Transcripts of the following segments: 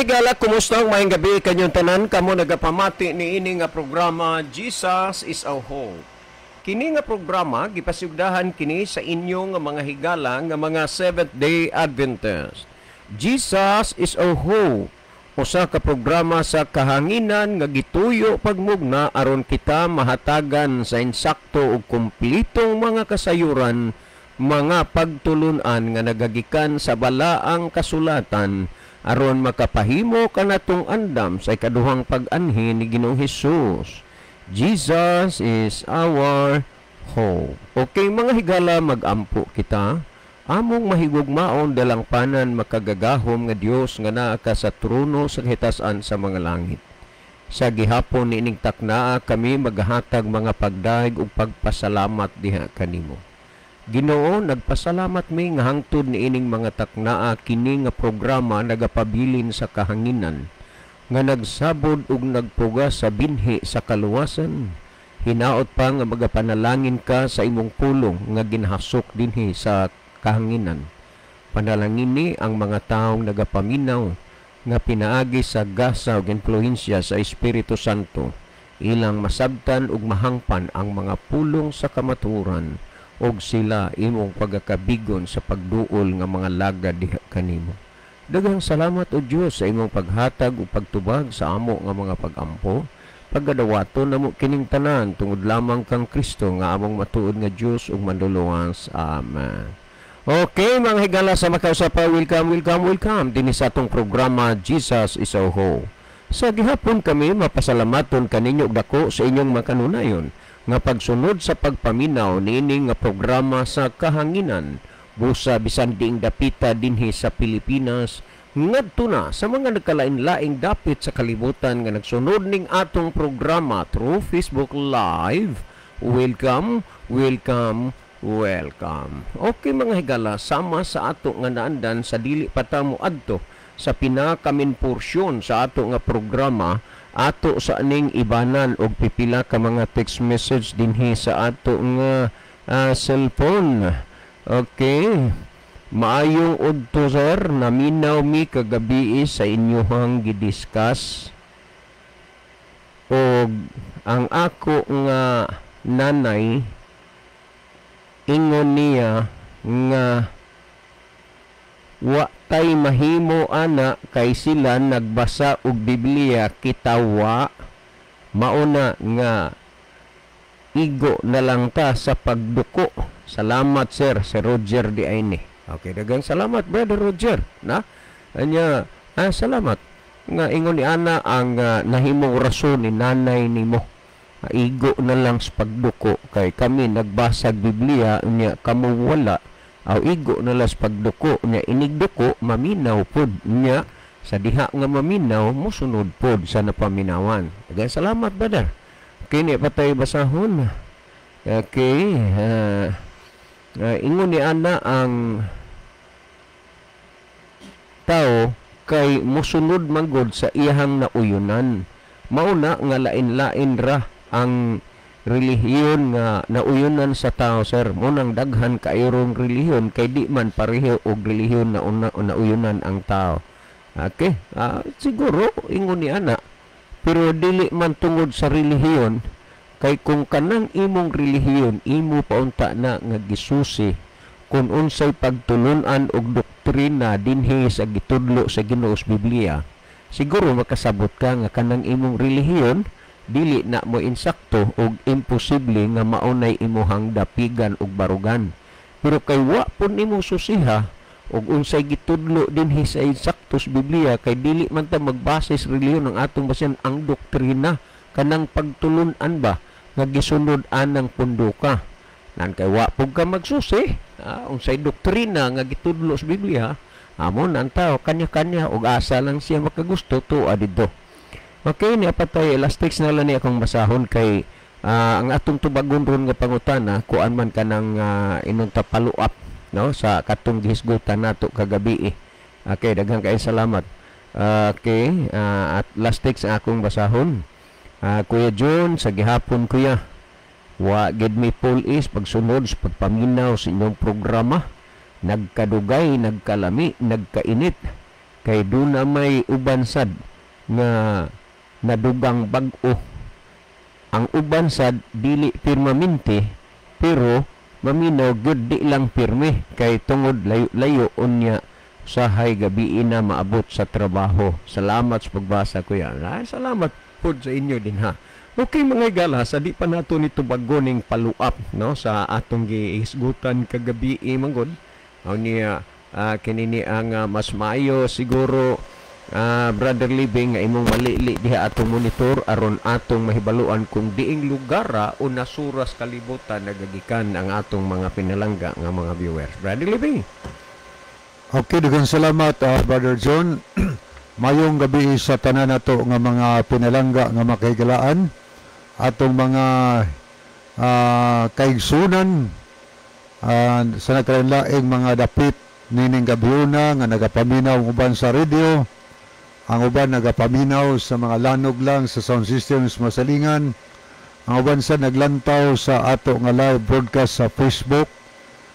higala, kumusta ang maayong gabi kanyong tanan? Kamo nagapamati ni ini nga programa Jesus is our Hope. Kini nga programa gipasugdahan kini sa inyo nga mga higala nga mga Seventh-day Adventist. Jesus is our Hope. Usa ka programa sa kahanginan nga gituyo pagmugna aron kita mahatagan sa insakto ug kumplitong mga kasayuran, mga pagtulunan nga nagagikan sa balaang kasulatan aron makapahimo kanatong andam sa ikaduhang pag-anhi ni Ginoong Hesus. Jesus is our hope. Okay mga higala, magampo kita. Among mahigugmaon dalang panan makagagahom nga Dios nga naa ka sa trono sa hitasan sa mga langit. Sa gihapon niining taknaa kami maghatag mga pagdaig ug pagpasalamat diha kanimo. Ginoo, nagpasalamat mi nga hangtod niining mga taknaa kini nga programa nagapabilin sa kahanginan nga nagsabod ug nagpuga sa binhi sa kaluwasan. Hinaot pa nga magapanalangin ka sa imong pulong nga ginhasok dinhi sa kahanginan. Panalangin ni ang mga taong nagapaminaw nga pinaagi sa gasa ug influensya sa Espiritu Santo, ilang masabtan ug mahangpan ang mga pulong sa kamaturan og sila imong pagakabigon sa pagduol nga mga lagad diha kanimo. Daghang salamat o Dios sa imong paghatag ug pagtubag sa amo nga mga pagampo. Pagadawaton namo kining tanan tungod lamang kang Kristo nga among matuod nga Dios ug manluluwas. Amen. Okay, mga higala sa makausapa, welcome din sa atong programa Jesus is our Hope. Sa gihapon kami mapasalamaton kaninyo og dako sa inyong makanunayon nga pagsunod sa pagpaminaw niining nga programa sa kahanginan busa bisan diing dapita dinhi sa Pilipinas ngadto na sa mga nagkalain-laing dapit sa kalibutan nga nagsunod ning atong programa through Facebook Live. Welcome. Okay mga higala, sama sa ato nga naandan sa dili pa ta moadto sa pinakamin porsyon sa ato nga programa, ato sa aning ibanan og pipila ka mga text message dinhi sa ato nga cellphone. Okay. Maayong udto sir, naminaw mi kagabi sa inyohang gidiscuss og ang ako nga nanay ingon niya nga wa tay mahimo ana kay sila nagbasa og Biblia kitawa, mauna nga igo na lang ta sa pagduko. Salamat sir, si Roger di Aine. Okay, dagang salamat brother Roger na anya salamat nga ingon ni ana ang nahimong rason ni nanay nimo. Igo na lang sa pagduko kay kami nagbasag Biblia niya kamo wala. Aw igo na lang sa pagduko niya inigduko maminaw pod niya sa diha nga maminaw mosunod pod sa napaminawan. Dagang salamat brother. Kini patay basahon. Okay, ingon ni ana ang tao kay mosunod manggod sa iyang nauyunan. Mauna nga lain-lain ra ang relihiyon nga nauyunan sa tao sir. Munang daghan kaayong relihiyon kay di man pareho og relihiyon na nauyunan ang tao. Okay, siguro ingon ni ana, pero dili man tungod sa relihiyon kay kung kanang imong relihiyon imo paunta na nga gisusi kung unsay pagtulunan og doktrina dinhi sa gitudlo sa Ginoo's Biblia, siguro makasabot ka nga kanang imong relihiyon dili na mo insakto og imposible nga maunay imuhang dapigan og barugan. Pero kay wa pun nimo susiha og unsay gitudlo dinhi sa insaktos Biblia kay dili man ta magbase sa relihiyon ng atong basin ang doktrina kanang pagtulunan ba nga gisunod anang punduka. Nan kay wa pug ka magsusi unsay doktrina nga gitudlo sa Biblia, amon ang tao kanya-kanya og asa lang siya makagusto tuwa didto. Okay, niya patay elastics na lang niya akong basahon kay ang atong tubagon ron nga pangutana kuan man kanang inong follow-up no sa katong gihisgutan nato kagabi. Okay, daghang kay salamat. Okay, at elastics ang akong basahon. Kuya John, sa gihapon kuya, wa gid mi full is pagsunod sa pagpaminaw sa inyong programa. Nagkadugay, nagkalami, nagkainit. kay doon na may uban sad nga nadugang bag-o. Ang uban sad dili permanente pero maminaw gyud di lang pirme kay tungod layo-layo unya usahay gabi na maabot sa trabaho. Salamat sa pagbasa kuya. Salamat po sa inyo din ha. Okay mga higala, sa di pa nato nito bagoning paluap no sa atong giisgutan kagabi mangod. Aw niya kinini ang mas maayo siguro Brother Living nga imong malili diha atong monitor aron atong mahibaluan kung diing lugar o nasuras kalibutan nagagikan ang atong mga pinalangga nga mga viewers. Brother Living. Okay, daghang salamat Brother John. Mayong gabi sa tanan nato nga mga pinalangga nga makahigalaan atong mga kaigsunan sa nagkalaing mga dapit nining gabiuna nga nagapaminaw uban sa radio. Ang uban nagapaminaw sa mga lanog lang sa sound systems masalingan. Ang uban sa naglantaw sa ato nga live broadcast sa Facebook.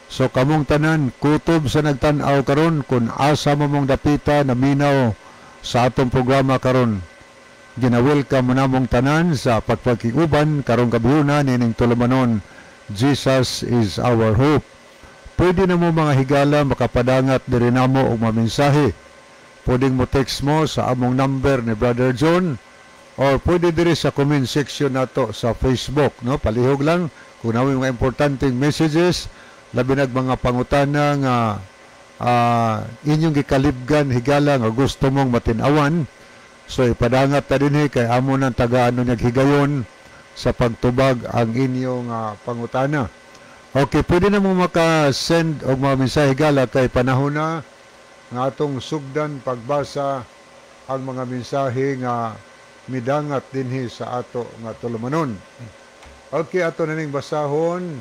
So kamong tanan kutob sa nagtan-aw karon kung asa mo mong dapita na minaw sa atong programa karon. Gina-welcome mo namong tanan sa pagpakiguban karong gabiuna nining tulumanon. Jesus is our hope. Pwede na mo mga higala makapadangat diri namo og mamensahe. Pwedeng mo text mo sa among number ni Brother John or pwede diri sa comment section nato sa Facebook, no? Palihog lang kung naway mga importanteng messages, labi nag mga pangutana nga inyong gikalibgan higala nga gusto mong matin-awan. So ipadangat ta dinhi kay amo nang taga-ano higayon sa pagtubag ang inyong pangutana. Okay, pwede na mo maka-send og mga mensahe higala kay panahon na nga atong sugdan pagbasa ang mga mensahe nga midangat dinhi sa ato nga tulumanon. Okay, ato na ning basahon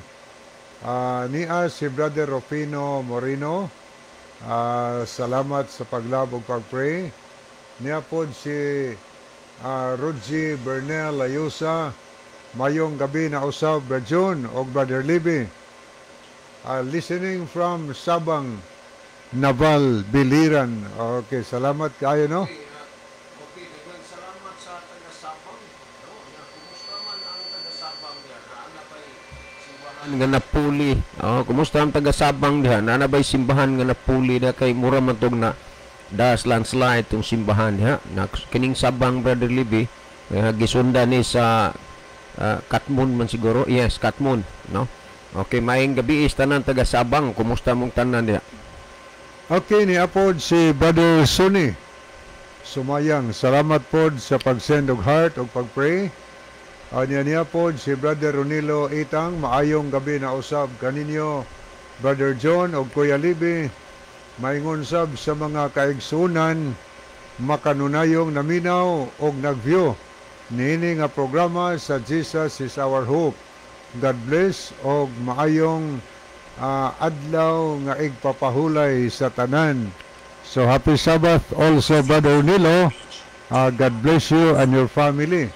niya si Brother Rufino Moreno. Salamat sa paglabog pagpray. Niya po si Rogie Bernel Ayusa. Mayong gabi na usab Brother John o Brother Libby. Listening from Sabang Naval Biliran. Okay, salamat kayo, no? Okay, salamat sa taga-Sabang. No? Kumusta man ang taga-Sabang diyan? Naanabay simbahan nga napuli. Kumusta ang taga-Sabang diyan? Naanabay simbahan nga napuli na kay mura man tog na das landslide tong simbahan diha. Kining Sabang Brother Libby, gisunda ni sa Katmon man siguro. Yes, Katmon, no? Okay, maayong gabi tanan taga-Sabang. Kumusta mong tanan diha? Okay, ni apod si Brother Sonny Sumayang. Salamat pod sa pag-send og heart og pag-pray. Niya pod si Brother Ronilo Itang. Maayong gabi na usab kaninyo Brother John og Kuya Libby. Maingon sab sa mga kaigsunan makanunayong naminaw og nagview niini nga programa sa Jesus is our hope. God bless og maayong adlaw nga igpapahulay sa tanan. So happy Sabbath also Brother Nilo. God bless you and your family.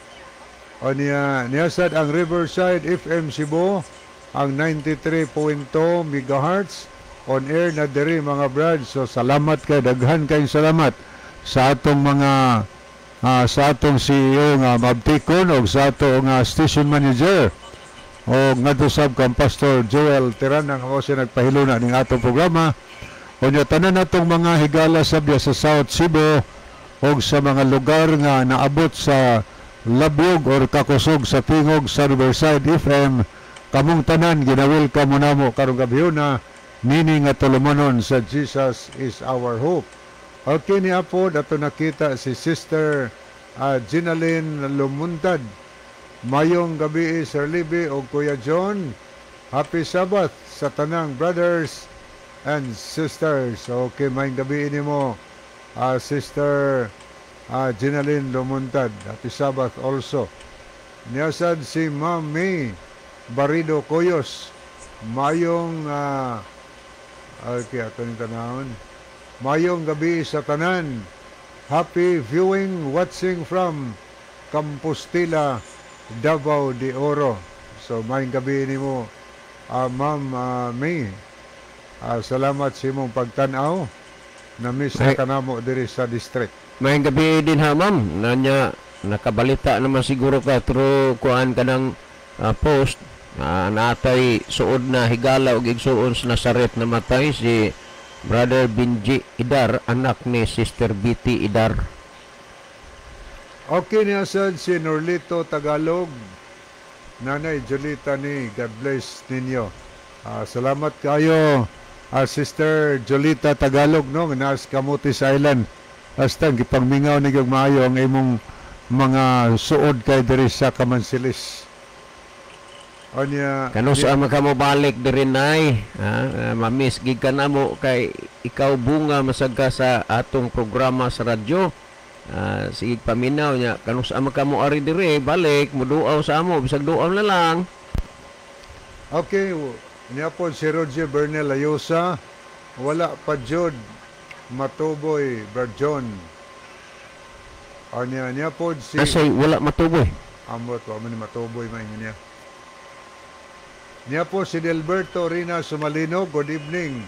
O niya sad ang Riverside FM Cebu ang 93.2 MHz on air na diri mga brad. So salamat kay daghan kayong salamat sa atong mga sa atong CEO nga Mabtikon o sa atong station manager o ngadto sab kang Pastor Joel Tirana nga mo siya nagpahiluna ning atong programa. O nya tanan natong mga higala sabya sa South Cebu o sa mga lugar nga naabot sa labyog or kakusog sa tingog sa Riverside FM, kamong tanan ginawelcome mo namo karong gabihuna nini nga tulumanon sa Jesus is our hope. Okay, ni apo dato nakita si Sister Ginaline Lumuntad. Mayong gabi Sir Libby o Kuya John. Happy Sabbath sa tanang brothers and sisters. Okay, mayong gabi ini mo Sister Ginaline Lumuntad. Happy Sabbath also. Niyasad si Ma'am May Barido Coyos. Mayong okay, ato ni tanahon. Mayong gabi sa tanan. Happy viewing, watching from Compostela, Davao de Oro. So, mayong gabi ni mo, Ma'am May. Salamat sa imong pagtanaw. na-miss na kanamo diri sa district. May gabi din ha, ma'am. Nanya, nakabalita naman siguro ka through kuan ka ng post. Natay suod na higala o igsuon sa Nazaret na matay si Brother Benji Idar, anak ni Sister BT Idar. Okay niya sad si Norlito Tagalog, Nanay Jolita ni, God bless ninyo. Salamat kayo, Sister Jolita Tagalog, no, nas Camotes Island. Basta gipangmingaw ni gyud maayo ang imong mga suod kay diri sa Kamansilis. Onya Kano sa mo balik diri nay, mamiss gid ka namo kay ikaw bunga masagka sa atong programa sa radyo. Sige paminaw niya kano sa mo ari diri balik muduaw sa amo bisag duaw na lang. Okay, niya po si Roger Bernel Ayosa, wala pa jud matuboy Berjon. Onya niya po si Asay wala matuboy. Amot wa man matuboy maingon niya. Niya po si Delberto Rina Sumalino, good evening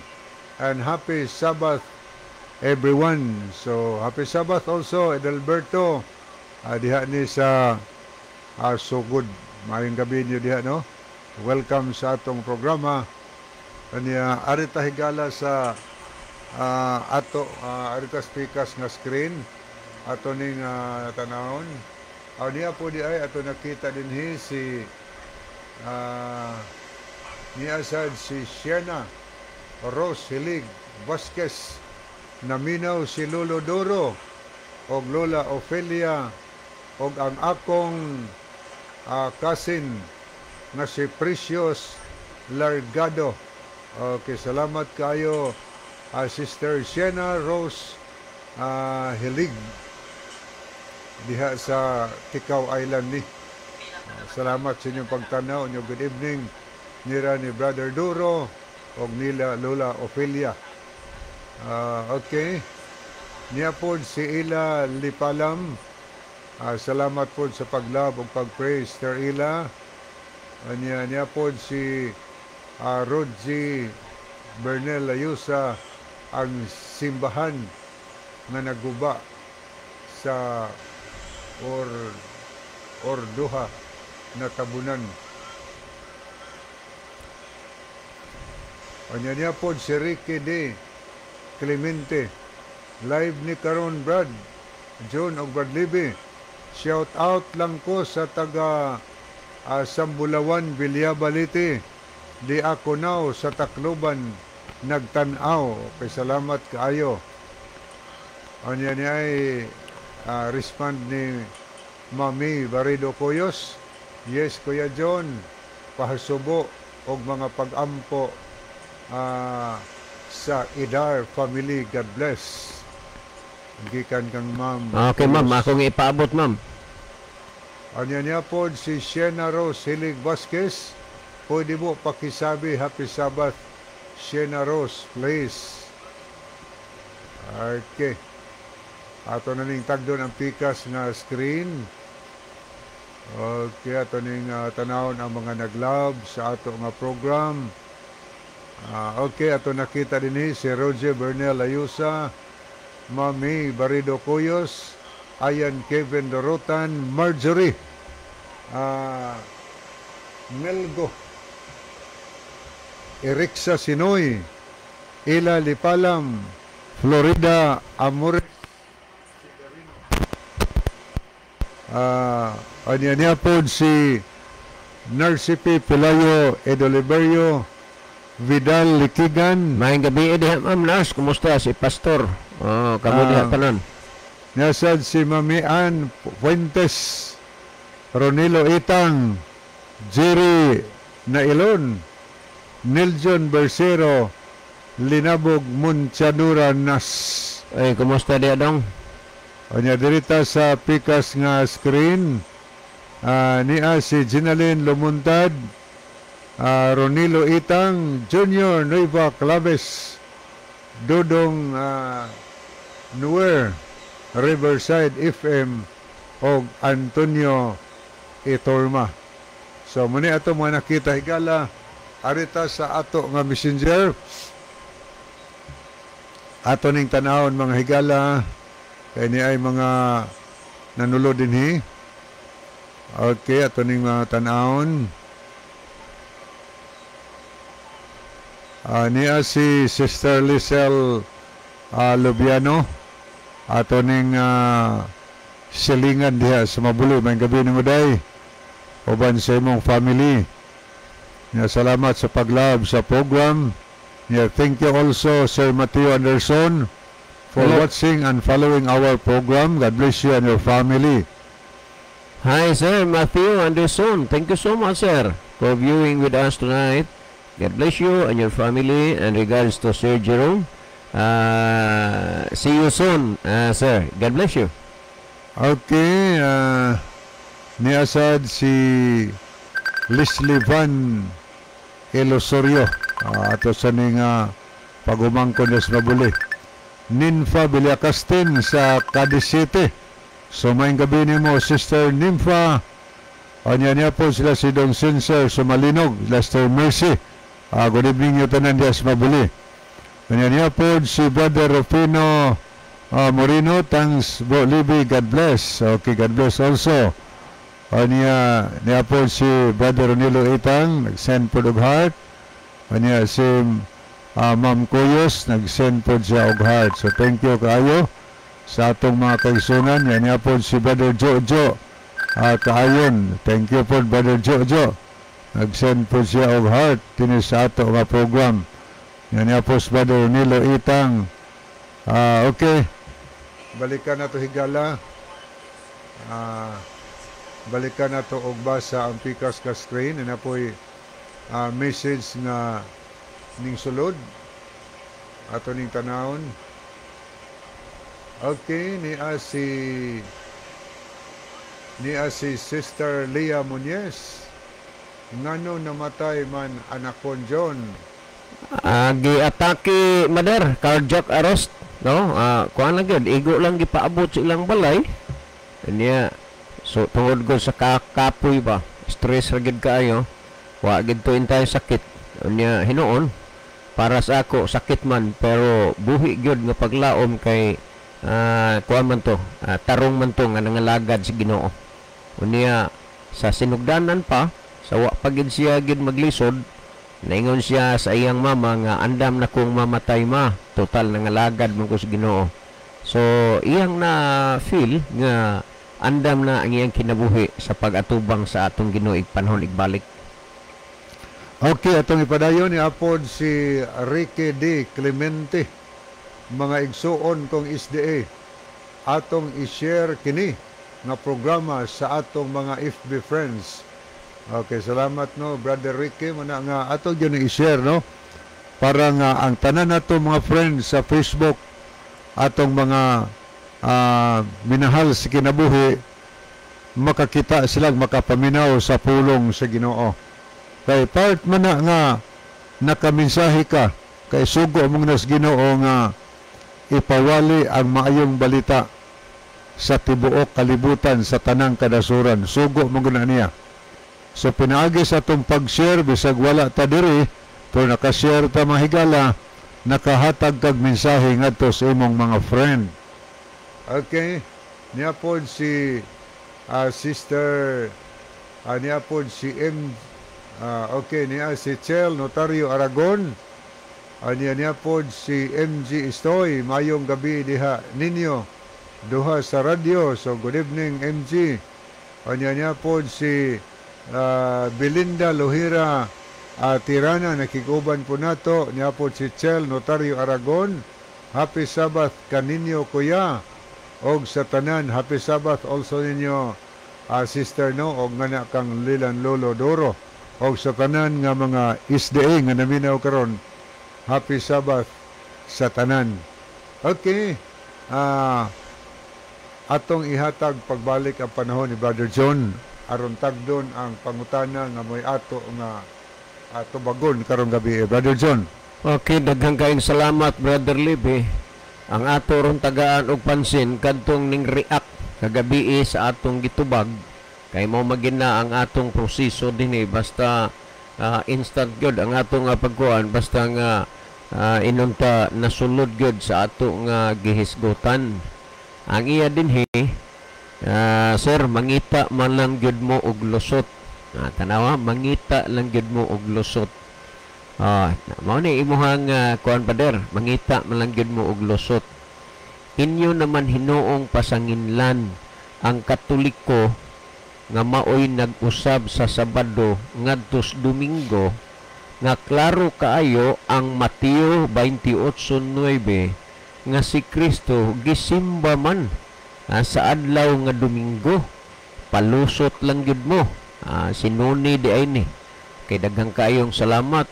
and happy Sabbath everyone. So, happy Sabbath also, Delberto. Diha ni sa so good. Mayong gabi niyo diha, no? Welcome sa atong programa. Kanya, arita higala sa arita speakers nga screen. Ato ning tanawon. Niya po di ay ato nakita dinhi si niya sad si Siena Rose Hilig Vasquez, naminaw si Lolo Doro og Lola Ofelia og ang akong cousin nga si Precious Largado. Okay, salamat kayo Sister Siena Rose Hilig diha sa Tikaw Island ni. Salamat sa inyong pagtanaw. Good evening nira ni Brother Duro o nila Lola Ofelia. Okay. Niya po si Ila Lipalam. Salamat po sa paglab o pag-pray, Sister Ila. Niya po si Rodzi Bernel Ayusa, ang simbahan na naguba sa Orduha na tabunan. Anya niya po si Ricky D. Clemente. Live ni karon Brad John og Brad Libby. Shout out lang ko sa taga Sambulawan, Vilyabaliti. Di ako now sa Tacloban nagtanaw. Okay, salamat kaayo. Anya niya ay respond ni Mami Barido Koyos. Yes, Kuya John. Pahasubo og mga pag-ampo sa Idar family. God bless. Gikan kang ma'am. Okay, ma'am. Ako nga ipaabot, ma'am. Anya niya po si Siena Rose Hilig Vasquez. Pwede mo pakisabi Happy Sabbath, Siena Rose, please. Okay. Ato na ning tagdon ang pikas na screen. Okay, ato ning tanawon ang mga nag-love sa ato nga program. Okay, ato nakita din si Roger Bernel Ayusa, Mami Barido Koyos, Ayan Kevin Dorotan, Marjorie Melgo, Eriksa Sinoy, Ila Lipalam, Florida Amores, niya po si Narcipi Pelayo Edoliverio Vidal Likigan. Maayong gabi ma'am Nars. Kumusta si Pastor? Kamu diha tanan. Nasad si Mami Ann Fuentes, Ronilo Itang, Jerry Nailon, Niljon Bersero, Linabog Munchadura Nas. Ay, kumusta diha dong? Anya dirita sa pikas nga screen, niya si Ginaline Lumuntad, Ronilo Itang, Junior Nueva Claves, Dodong Nuer, Riverside FM, o Antonio Itorma. So, muni ato mga nakita higala, arita sa ato nga messenger. ato ning tanawon mga higala kay ni ay mga nanulo dinhi. Okay, ato ning mga tanawon. Niya si Sister Lisel Lubiano, ato ning silingan diha sa Mabuli. May gabi ng uday uban sa imong family. Niya salamat sa paglab sa program. Yeah, thank you also, Sir Mateo Anderson, for watching and following our program. God bless you and your family. Hi, Sir Matthew Anderson. Thank you so much, sir, for viewing with us tonight. God bless you and your family. And regards to Sir Jerome, see you soon, sir. God bless you. Okay, niasad si Leslie Van Elosorio. Ato sa ning pagumangkon sa Mabuli. Ninfa Villacastin sa Cadiz City. So may gabi ni mo, Sister Ninfa. Anya niya po sila si Don Sensor Sumalinog, Lester Mercy. Good evening yung tanan diya sa Mabuli. Anya niya po si Brother Rufino Moreno. Thanks, Bro Libby. God bless. Okay, God bless also. Anya niya po si Brother Ronilo Itang, nag-send po of heart. Anya si Ma'am Kuyos, nag-send po siya of heart. So thank you kayo sa atong mga kaigsunan. Yan niya po si Brother Jojo kaayon. Thank you po Brother Jojo. Nag-send po siya of heart tinis sa ato mga program. Yan niya po si Brother Nilo Itang. Okay, balikan na to higala. Balikan na to og basa ang pikas ka screen. Yan na po message nga ning sulod ato ning tanawon. Okay, niya si Sister Leah Muñez. Ngano namatay man anakon John? Giatake mother, cardiac arrest, no? Kuan lang gyud, igo lang gipaabot sa ilang balay. Niya so tungod ko sa kapoy ba, stress ra gyud kaayo. Wa gid to intay sakit. Niya hinuon para sa ako sakit man pero buhi gyud nga paglaom kay kuan man to, tarong man to nga nangalagad sa Ginoo. Unya sa sinugdanan pa sa wa pa gid siya gid maglisod, naingon siya sa iyang mama nga andam na kong mamatay ma, total nangalagad man ko sa Ginoo. So iyang na feel nga andam na ang iyang kinabuhi sa pag-atubang sa atong Ginoo ig panahon igbalik. Okay, atong ipadayon ni apod si Ricky D. Clemente. Mga igsuon kong SDA, atong i-share kini nga programa sa atong mga FB friends. Okay, salamat no, Brother Ricky. Muna nga atong yun i-share no, para nga ang tanan nato mga friends sa Facebook, atong mga minahal sa kinabuhi, makakita silang makapaminaw sa pulong sa Ginoo. Kay part man na nga nakaminsahe ka, kay sugo mong nas Ginoo nga ipawali ang maayong balita sa tibuok kalibutan sa tanang kadasuran. Sugo mong guna niya. So pinaagi sa itong pag-share, bisag wala ta diri, pero nakashare ta mahigala, nakahatag kag mensahe ngadto sa imong mga friend. Okay, niya po si Sister, niya po si okay, niya si Chel Notario Aragon. Niya po si MG Istoy. Mayong gabi diha ninyo duha sa radyo. So good evening MG. Niya po si Belinda Lohira Tirana, nakiguban po nato. Niya po si Chel Notario Aragon. Happy Sabbath kaninyo kuya. Og sa tanan, happy Sabbath also ninyo sister no, og nga kang Lilan Lolo Doro. Og sa tanan nga mga SDA nga naminaw karon, happy Sabbath sa tanan. Okay, atong ihatag pagbalik ang panahon ni Brother John aron tagdon ang pangutana nga moy ato nga tubagon karong gabi. Brother John. Okay, daghang kaayong salamat Brother Libby. Ang ato ron tagaan og pansin kadtong ning react kagabi sa atong gitubag kay mo magina ang atong proseso dinhi basta instant gyud ang atong pagkuan basta nga inunta nasulod gyud sa ato nga gihisgutan. Ang iya dinhi, sir, mangita man lang gyud mo og lusot. Tanawa, mangita lang gyud mo og lusot. Mao ni imuhang kuan pader, mangita man lang gyud mo og lusot. Inyo naman hinuong pasanginlan ang Katoliko nga maoy nag-usab sa Sabado ngadtos Domingo nga klaro kaayo ang Mateo 28:9 nga si Kristo gisimba man sa adlaw nga Domingo. Palusot lang gyud mo. Sinuni di ay ni. Kay daghang kaayong salamat,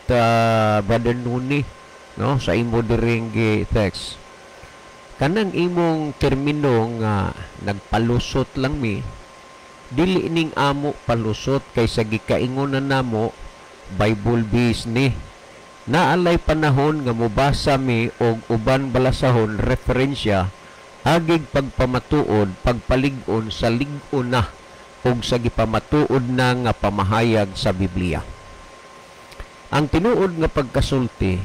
Brother Nuni, no, sa imo diring text. Kanang imong termino nga nagpalusot lang mi, dili ning amo palusot kaysa gikaingon na namo Bible base ni. Naalay panahon nga mobasa mi og uban balasahon referensya agig pagpamatuod, pagpalig-on sa lig-on na ug sa gipamatuod na nga pamahayag sa Biblia. Ang tinuod nga pagkasulti,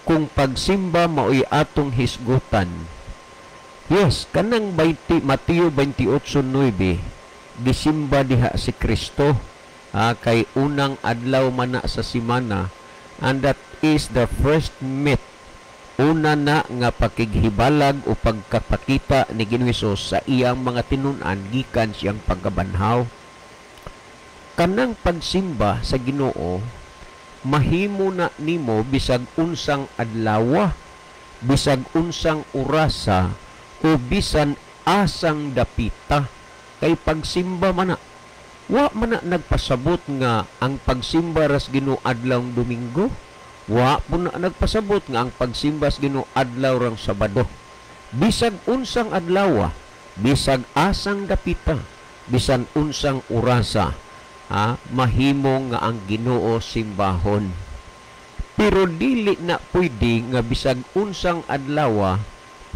kung pagsimba maoy atong hisgutan, yes, kanang Mateo 28:9, gisimba diha si Kristo kay unang adlaw man na sa simana, and that is the first myth. Una na nga pakighibalag o pagkapakita ni Ginoong Hesus sa iyang mga tinun-an gikan siyang pagkabanhaw. Kanang pagsimba sa Ginoo, mahimo na nimo bisag unsang adlaw, bisag unsang orasa, o bisan asang dapita. Kay pagsimba man na, wa man na nagpasabot nga ang pagsimba ras Ginoo adlawng Domingo. Wa po na nagpasabot nga ang pagsimba sa Ginoo adlaw rang Sabado. Bisag unsang adlaw, bisag asang dapita, bisan unsang orasa, mahimo nga ang Ginoo simbahon. Pero dili na pwede nga bisag unsang adlaw,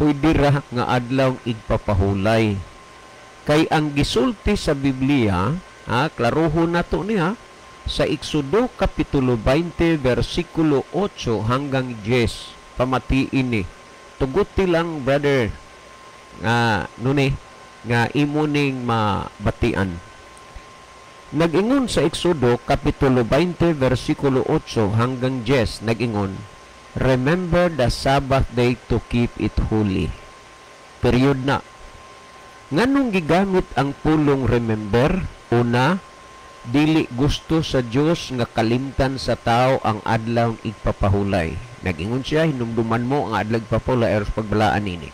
pwede ra nga adlaw igpapahulay. Kay ang gisulti sa Biblia, klarohon nato niya, sa Exodo Kapitulo 20, versikulo 8 hanggang 10, pamatiin ni. Tuguti lang, brother, nga imo ning mabatian. Nag-ingon sa Exodo Kapitulo 20, versikulo 8 hanggang 10, nag-ingon, remember the Sabbath day to keep it holy. Period na. Nganong gigamit ang pulong remember? Una, dili gusto sa Dios nga kalimtan sa tao ang adlaw igpapahulay. Nag-ingon siya, hinumduman mo ang adlaw igpapahulay aron pagbalaan nini.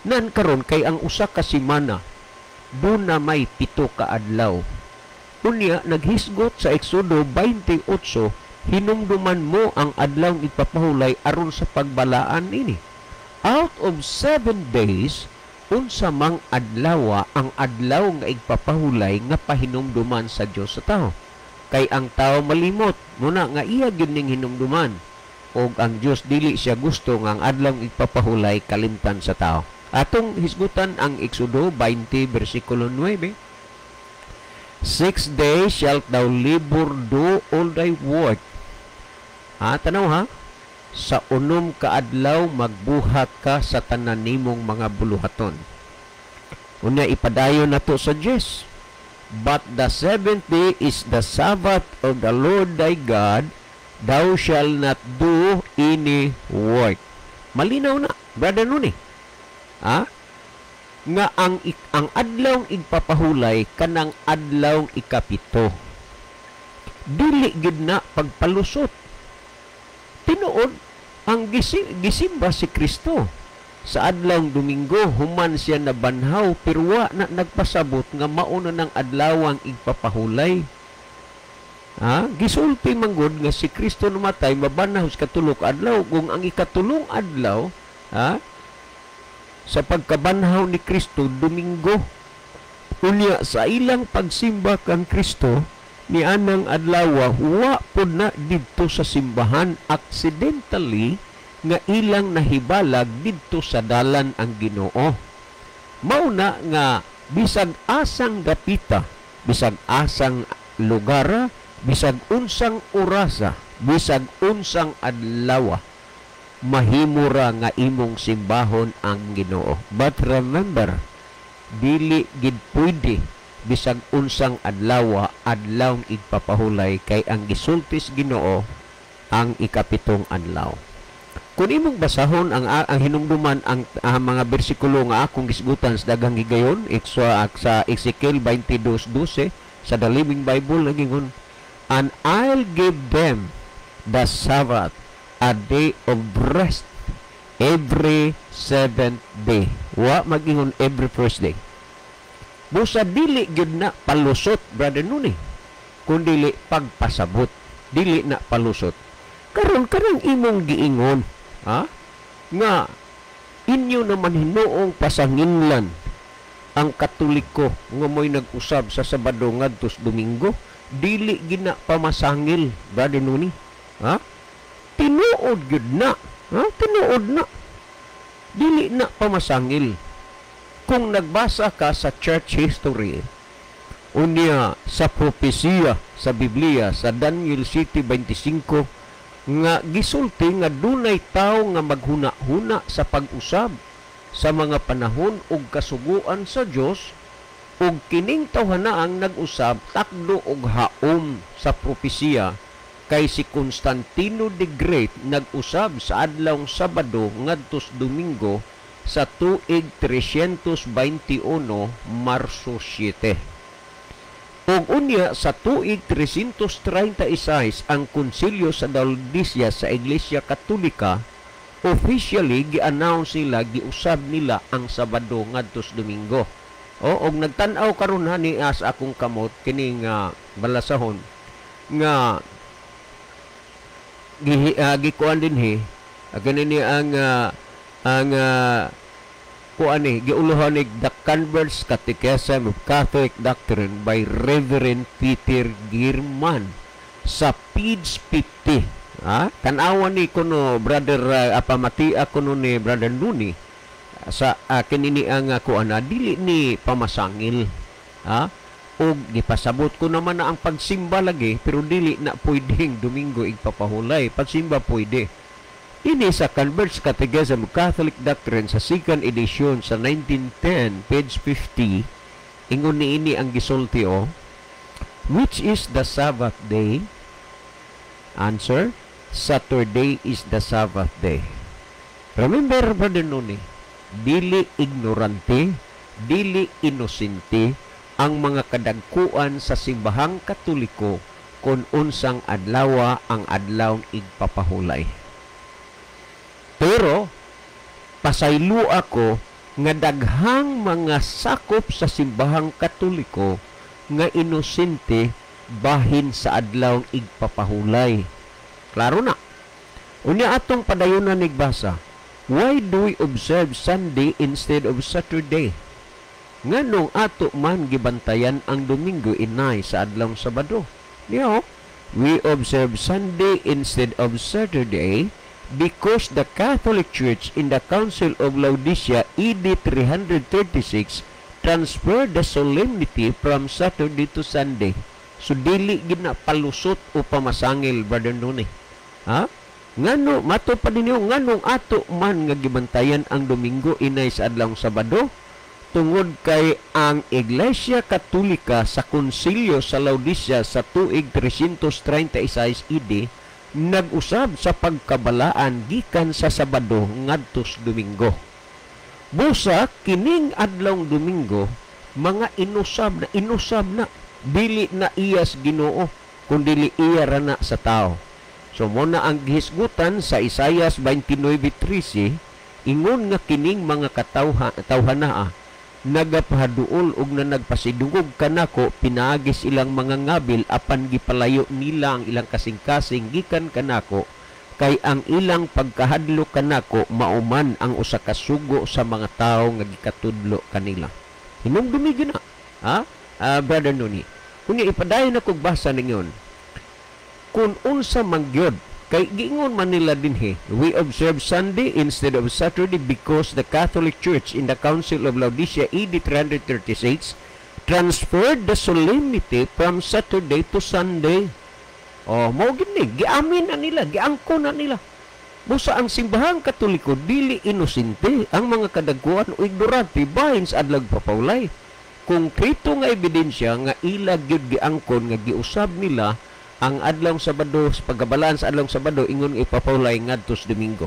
Nan karon kay ang usa ka semana doon na may 7 ka adlaw. Unya naghisgot sa Exodo 28, hinumduman mo ang adlaw igpapahulay aron sa pagbalaan nini. Out of 7 days, unsa mang adlaw ang adlaw nga igpapahulay nga pahinumduman sa Dios sa tao. Kay ang tao malimot muna nga iya gyud ning hinumduman, og ang Dios dili siya gusto nga ang adlaw igpapahulay kalimtan sa tao. Atong hisgutan ang Exodo 20 versikulo 9. 6 days shalt thou labor, do all thy work. Tanaw ha, sa unom ka adlaw magbuhat ka sa tanan nimong mga buluhaton. Unya ipadayon nato sa Dios. But the 7th day is the Sabbath of the Lord thy God, thou shalt not do any work. Malinaw na, brother Nuni. Nga ang adlaw igpapahulay kanang adlaw ikapito. Dili gid na pagpalusot. Tinuod ang gisimba si Kristo sa adlawng Domingo, human siya nabanhaw pero wa na nagpasabot nga mauna ng adlawang igpapahulay. Gisulti manggod nga si Kristo namatay mabanhaw sa katulong adlaw, kung ang ikatulong adlaw sa pagkabanhaw ni Kristo Domingo. Unya sa ilang pagsimba kang Kristo ni anang adlaw, wa pod na didto sa simbahan, accidentally nga ilang nahibalag didto sa dalan ang Ginoo. Mauna nga bisag asang dapita, bisag asang lugar, bisag unsang orasa, bisag unsang adlaw, mahimura nga imong simbahon ang Ginoo. But remember, dili gid pwede bisag unsang adlaw igpapahulay kay ang gisultis Ginoo ang ikapitong adlaw. Kung imong basahon ang hinumduman ang mga bersikulo nga akong gisgutan sa daghang higayon, sa Ezekiel 22:12 sa The Living Bible nagingon, "And I'll give them the Sabbath, a day of rest, every seventh day." Wa magingon every first day. Busa dili gyud na palusot, Brother Nuni, kundi pagpasabot, dili na palusot. Karon kanang imong giingon, nga inyo naman hinuong pasanginlan ang Katoliko nga mo'y nag-usab sa Sabado ngadto Domingo, dili gina pamasangil, Brother Nuni. Tinuod gyud na. Tinuod na. Dili na pamasangil. Kung nagbasa ka sa church history, unya sa propesiya sa Biblia sa Daniel 7:25 nga gisulti nga dunay tawo nga maghuna-huna sa pag-usab sa mga panahon ug kasuguan sa Dios, ug kining tawhana ang nag-usab takdo og haom sa propesiya kay si Constantino the Great nag-usab sa adlawng Sabado ngadto Domingo sa tuig 321 Marso 7. Ug unya sa tuig 336 ang konsilyo sa Laodicea sa Iglesia Katolika officially gi-announce nila, giusab nila ang Sabado ngadto Domingo. Og nagtan-aw karon hani as akong kamot kining balasahon nga gikuan dinhi ganini ang giuluhan ni The Convert's Catechism of Catholic Doctrine by Reverend Peter Girman sa page 50. Tanawan ni kuno brother pamatia kuno ni Brother Nuni sa kinini ang dili ni pamasangil. Og gipasabot ko naman na ang pagsimba lagi pero dili na pwedeng Domingo igpapahulay. Pagsimba pwede. Ini sa Convert's Catechism of Catholic Doctrine sa 2nd edition sa 1910, page 50, ingon ni ini ang gisulti which is the Sabbath day? Answer, Saturday is the Sabbath day. Remember, Brother Nuni, dili ignorante, dili inosente ang mga kadagkuan sa simbahang Katoliko kung unsang adlaw ang adlawng igpapahulay. Pero, pasaylo ako nga daghang mga sakop sa simbahang Katoliko nga inosente bahin sa adlawng igpapahulay. Klaro na. Unya atong padayunan nigbasa, why do we observe Sunday instead of Saturday? Nganong ato man gibantayan ang Domingo inay sa adlawng Sabado? We observe Sunday instead of Saturday because the Catholic Church in the Council of Laodicea AD 336 transferred the solemnity from Saturday to Sunday. So dili gid na palusot o pamasangil, Brother Nuni. Ngano mato pa ninyo nganong ato man nga gibantayan ang Domingo inay sa adlawng Sabado? Tungod kay ang Iglesia Katolika sa Konsilyo sa Laodicea sa tuig 336 AD nag-usab sa pagkabalaan gikan sa Sabado ngadto Domingo. Busa kining adlawng Domingo mga inusab na dili na iyas Ginoo kundi iya ra na sa tao. So mo na ang gihisgutan sa Isaias 29:13 ingon nga kining mga tawhana nagapahaduol og na nagpasidungog kanako pinaagis ilang mga ngabil apan gipalayo nila ang ilang kasing-kasing gikan kanako kay ang ilang pagkahadlo kanako mauman ang usa ka sugo sa mga tawo nga gikatudlo kanila. Hinumdumi gyud na. Brother Nuni, kunya ipadayon ako basa ningon kun unsa man gyud kay giingon man nila dinhi, we observe Sunday instead of Saturday because the Catholic Church in the Council of Laodicea AD 336 transferred the solemnity from Saturday to Sunday. Mao gini, giamin na nila, giangko na nila. Busa ang simbahang Katoliko dili inosente ang mga kadagkuan o ignorante bahin sa adlang papawlay. Konkreto nga ebidensya nga ila gyud giangkon nga giusab nila ang adlaw Sabado sa paggabalaan sa adlaw Sabado ingon ipapawlay ngadto sa Domingo.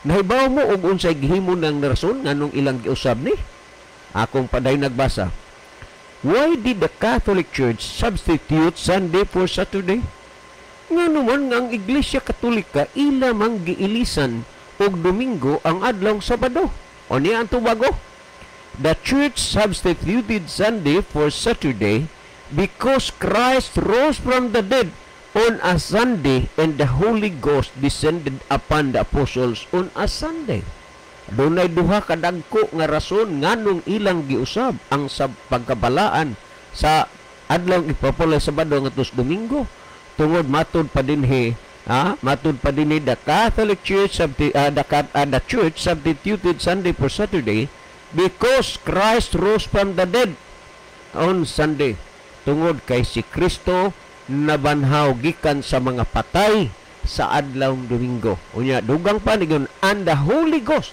Nahibaw mo og unsay gihimo ng rason nganong ilang giusab ni? Akong paday nagbasa. Why did the Catholic Church substitute Sunday for Saturday? Nga naman nga ang Iglesia Katolika ila mang giilisan og Domingo ang adlaw Sabado. O niya ang tubago? The Church substituted Sunday for Saturday because Christ rose from the dead on a Sunday and the Holy Ghost descended upon the apostles on a Sunday. Dunay duha ka dagko nga rason nganong ilang giusab ang sa pagkabalaan sa adlaw ipapulay Sabado ngadto sa Domingo. Tungod matud pa dinhi, the Catholic Church the Church substituted Sunday for Saturday because Christ rose from the dead on Sunday. Tungod kay si Kristo nabanhaw gikan sa mga patay sa adlaw Domingo. Unya dugang pa nigon and the Holy Ghost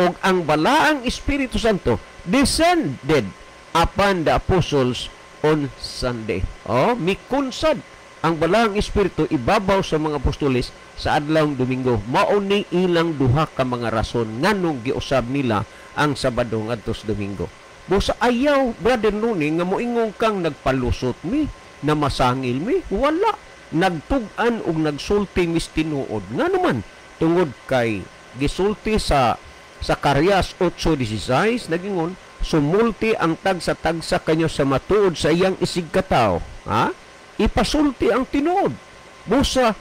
og ang balaang Espiritu Santo descended upon the apostles on Sunday. Mikunsad ang balaang Espiritu ibabaw sa mga apostoles sa adlaw Domingo. Mao ni ilang duha ka mga rason nganong giusab nila ang Sabado ngadto sa Domingo. Busa ayaw, Brother Nuni, nga moingong kang nagpalusot mi, na masangil mi, wala. Nagtug-an o nagsulti mis tinuod. Nga naman, tungod kay gisulti sa Zacarias 8:16, nagingon, sumulti ang tagsa-tagsa kanyo sa matuod sa iyang isigkataw. Ipasulti ang tinuod. Busa,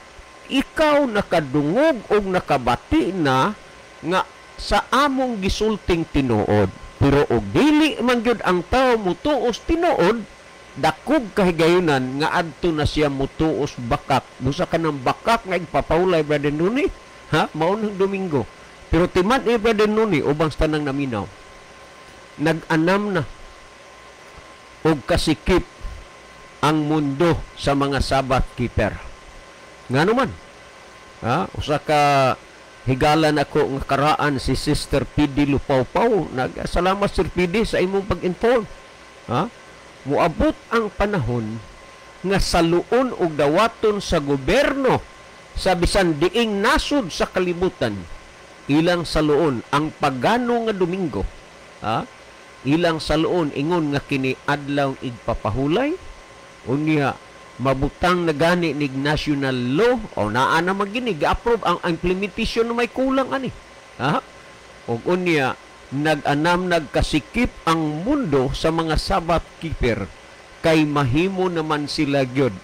ikaw nakadungog o nakabati na nga sa among gisulting tinuod. Pero og dili man gyud ang tao mutuos tinuod, dakog kahigayunan nga adto na siya mutuos bakak. Busa ka ng bakak nga igpapawlay, Brother Nuni, mao ng Domingo. Pero timan Brother Nuni, ubang sa tanang naminaw, nag-anam na og kasikip ang mundo sa mga Sabbath keeper. Nga naman, usa ka higalan ako nga karaan si Sister Pidi Lupawpaw. Salamat Sir Pidi sa imong pag-inform. Muabot ang panahon nga saluon og dawaton sa gobyerno sa bisan diing nasod sa kalibutan. Ilang saluon ang pagano nga Domingo. Ilang saluon ingon nga kini adlaw igpapahulay. Unya mabutang na gani nig national law o naa na magini ga-approve ang implementation na may kulang ani. O unya nag-anam nagkasikip ang mundo sa mga Sabbath keeper kay mahimo naman sila gyud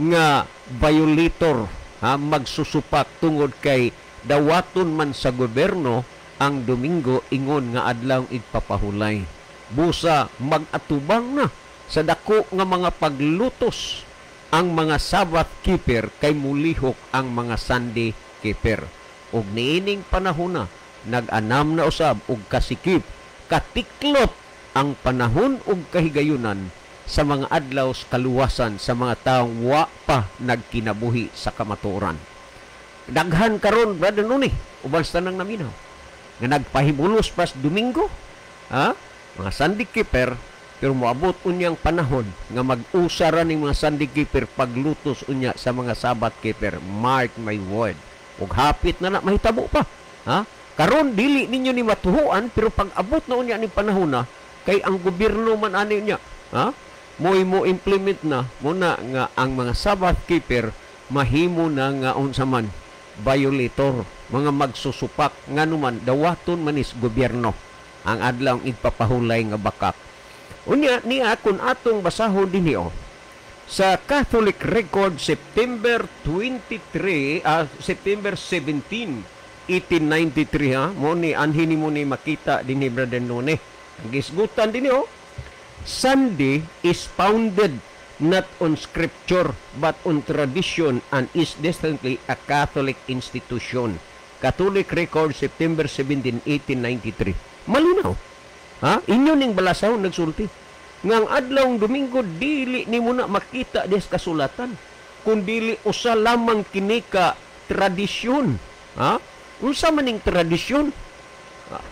nga violator magsusupak tungod kay dawaton man sa gobyerno ang Domingo ingon nga adlaw igpapahulay. Busa mag-atubang na sa dako nga mga paglutos ang mga Sabbath keeper kay mulihok ang mga Sunday keeper. Og niining panahon na nag-anam na usab og kasikip, katiklop ang panahon og kahigayunan sa mga adlaw sa kaluwasan sa mga taong wa pa nagkinabuhi sa kamatuoran. Daghan karon, Brother Nuni, ubang sa tanang naminaw nga nagpahibulos pas Domingo, mga Sunday keeper. Pero moabot unyang panahon nga mag-usara ning mga Sunday keeper paglutos unya sa mga Sabbath keeper. Mark my word. Ug hapit na mahitabo pa. Karon dili ninyo ni matuhuan pero pag abot na unya ning panahon na kay ang gobyerno man ani unya. Mo implement na muna nga ang mga Sabbath keeper mahimo na nga unsa man violator, mga magsusupak nganuman dawaton manis gobyerno ang adlaw igpapahulay nga bakak. Unya niya kung atong basahon din niyo sa Catholic Record September 17, 1893 mo ni anhin mo ni makita din ni Brother Nune. Ang gisgutan din niyo, Sunday is founded not on scripture but on tradition and is distinctly a Catholic institution. Catholic Record September 17, 1893. Malinaw. Inyo ning balasaw nagsulti. Ngang adlawng Domingo dili nimo na makita des kasulatan. Kun dili usa lamang kini ka tradisyon Ha? Unsa maning tradisyon?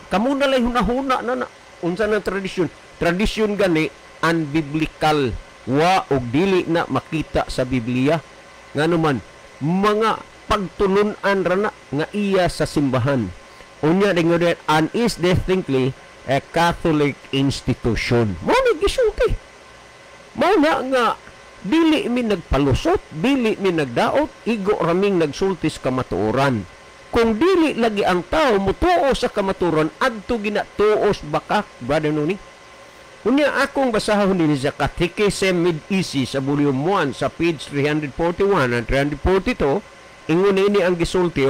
Kamo na lang hunahuna na. Unsa nang tradisyon? Tradisyon gani unbiblical. Wa og dili na makita sa Biblia. Nganuman mga pagtulunan ra na nga iya sa simbahan. Unya dingon and is distinctly a Catholic institution. Mo ni gisulti. Mao na nga dili mi nagpalusot, dili mi nagdaot, igo raming nagsultis kamatuoran. Kung dili lagi ang tao mutuo sa kamatuoran adto ginatuos bakak, brother Nuni. Unya akong basahon din sa Catechism Mid-Easy sa volume 1 sa page 341 and 342, ingon ini ang gisulti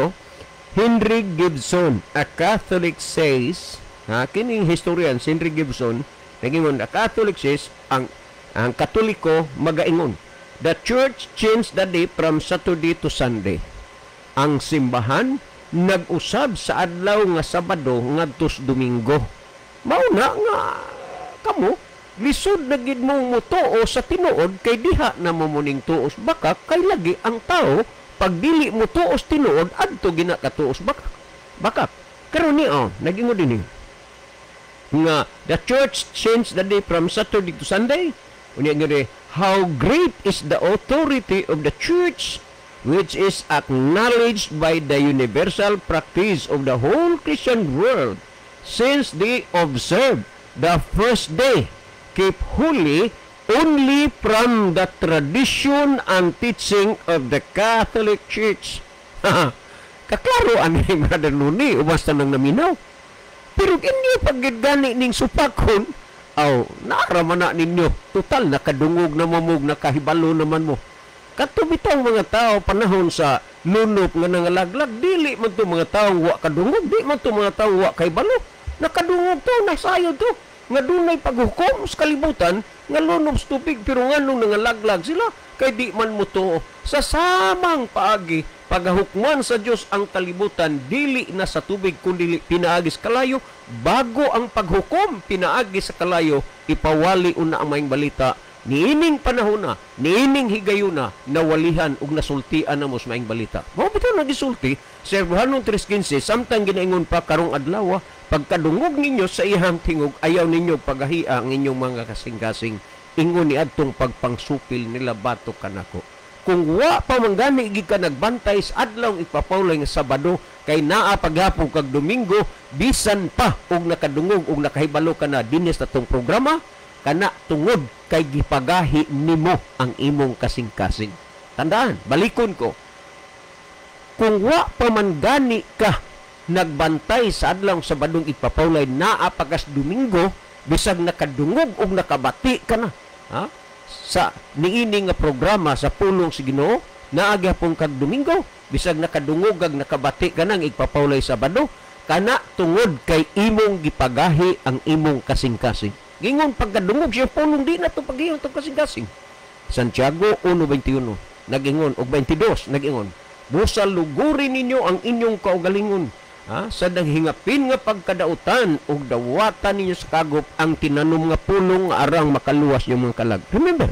Henry Gibson, a Catholic says, kining historian si Henry Gibson, nagingon, a Catholic says, ang Katoliko magaingon, the church changed the day from Saturday to Sunday. Ang simbahan nag-usab sa adlaw nga Sabado ngadtos Domingo. Mao na nga kamo lisod na gid mong mutuo sa tinuod kay diha na mamuning tuos baka kay lagi ang tao pag dili mo tuos tinuod adto ginakatuos baka karon ni nagingon dinhi nga the church changed the day from Saturday to Sunday. Unya ngiri, how great is the authority of the church which is acknowledged by the universal practice of the whole Christian world, since they observe the first day, keep holy only from the tradition and teaching of the Catholic Church. Kaklaro ani Brother Nuni, ubasta nang naminaw. Pero hindi pagigani ning supakon, naaraman na ninyo. Total, nakadungog na mamog, nakahibalo naman mo. Katubitang mga tao panahon sa lunop nga nangalaglag, dili man to mga tao wa kadungog, di man to mga tao wa kahibalo. Nakadungog to, nasayod to. Nga dunay paghukom sa kalibutan, nga lunop sa tubig, pero nga nung nangalaglag sila, kay di man mo to. Sa samang paagi, paghahukman sa Diyos ang kalibutan, dili na sa tubig, kundi pinaagi sa kalayo. Bago ang paghukom, pinaagi sa kalayo, ipawali una ang maing balita. Niining panahon na, niining higayon na, nawalihan ug nasultian na mo sa maing balita. Mao bitaw nagisulti, sa Hebrew 3:15, samtang ginaingon pa karong adlaw, pagkadungog ninyo sa ihang tingog, ayaw ninyo paghahia ang inyong mga kasing-kasing. Ingon ni adtong pagpangsupil nila bato kanako. Kung wa pa manggani igi ka nagbantay sa adlaw ipapawlay nga Sabado, kay naa paghapon kag Domingo, bisan pa og nakadungog og nakahibalo ka na dinis natong programa, kana tungod kay gipagahi nimo ang imong kasing-kasing. Tandaan, balikon ko. Kung wa pa man gani ka nagbantay sa adlaw Sabadong ipapawlay naa pagas Domingo, bisag nakadungog og nakabati ka na. Ha? Sa niini nga programa sa pulong si Ginoo, naa gyapon kag Domingo, bisag nakadungog kag nakabati ka nang ipapawlay Sabado, kana tungod kay imong gipagahi ang imong kasing-kasing. Gingon pagkadungog siya pulong di na to paghiyang to kasing-kasing. Santiago 1:21 nagingon og 22 nagingon, busa lugurin ninyo ang inyong kaugalingon, sa naghingapin nga pagkadautan ug dawatan ninyo sa kagop ang tinanom nga pulong nga arang makaluwas yung mga kalag. Remember,